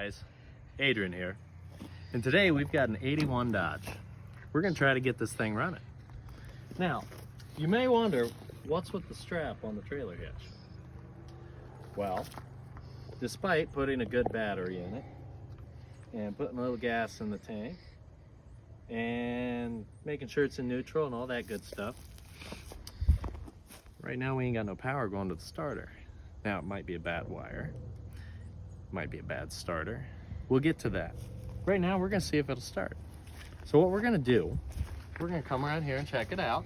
guys, Adrian here, and today we've got an 81 Dodge. We're going to try to get this thing running. Now, you may wonder, what's with the strap on the trailer hitch? Well, despite putting a good battery in it and putting a little gas in the tank and making sure it's in neutral and all that good stuff, right now we ain't got no power going to the starter. Now, it might be a bad wire, might be a bad starter. We'll get to that. Right now, we're gonna see if it'll start. So what we're gonna do, we're gonna come around here and check it out.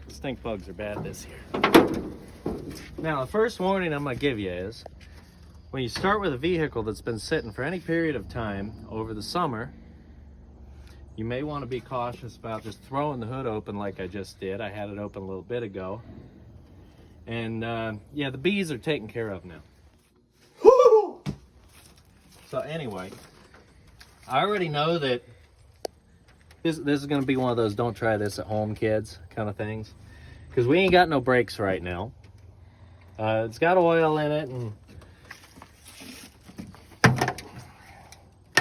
Stink bugs are bad this year. Now, the first warning I'm gonna give you is, when you start with a vehicle that's been sitting for any period of time over the summer, you may want to be cautious about just throwing the hood open like I just did. I had it open a little bit ago. And yeah, the bees are taken care of now. So anyway, I already know that this is going to be one of those don't try this at home kids kind of things. Because we ain't got no brakes right now. It's got oil in it, and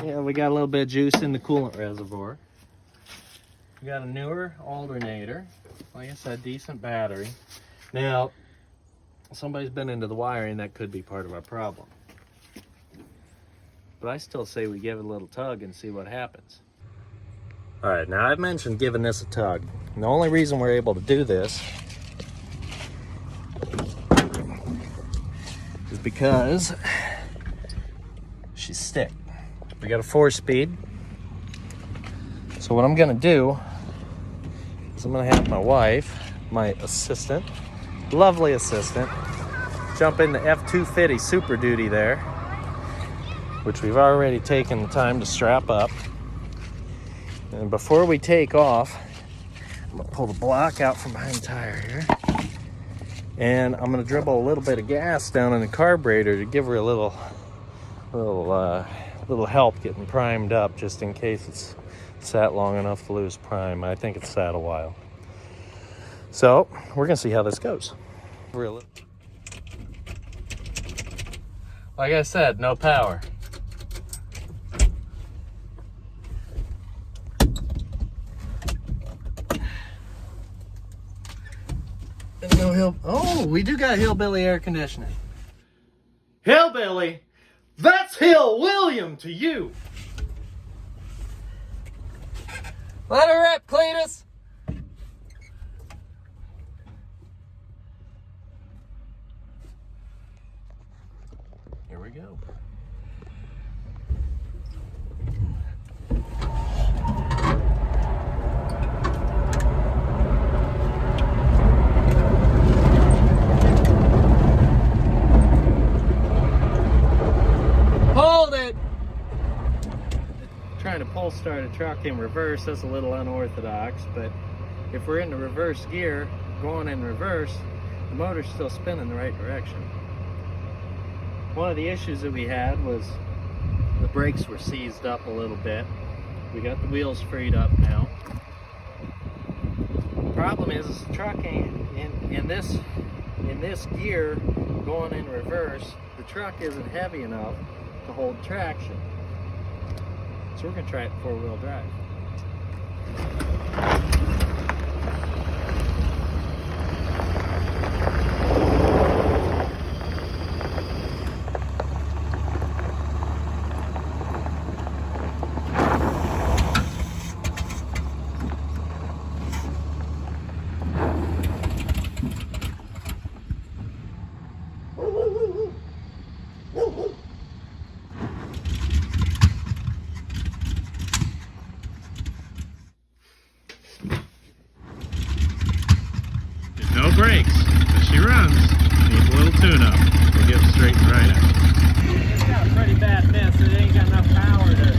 yeah, we got a little bit of juice in the coolant reservoir. We got a newer alternator. Like I said, decent battery. Now, somebody's been into the wiring, that could be part of our problem. But I still say we give it a little tug and see what happens. All right, now I've mentioned giving this a tug. And the only reason we're able to do this is because she's stick. We got a 4-speed. So what I'm gonna do is I'm gonna have my wife, my assistant, lovely assistant, jump in the F250 Super Duty there, which we've already taken the time to strap up. And before we take off, I'm gonna pull the block out from behind the tire here. And I'm gonna dribble a little bit of gas down in the carburetor to give her a little help getting primed up, just in case it's sat long enough to lose prime. I think it's sat a while. So we're gonna see how this goes. Really. Like I said, no power. There's no hill. Oh, we do got hillbilly air conditioning. Hillbilly? That's Hill William to you. Let her rip, Cletus. Here we go. Hold it! Trying to pull start a truck in reverse, that's a little unorthodox, but if we're in the reverse gear, going in reverse, the motor's still spinning the right direction. One of the issues that we had was the brakes were seized up a little bit. We got the wheels freed up now. The problem is the truck ain't in this gear going in reverse, the truck isn't heavy enough to hold traction. So we're gonna try it 4-wheel drive. No brakes, but she runs. Needs a little tune-up. We'll get it straightened right out. It's got a pretty bad mess. It ain't got enough power to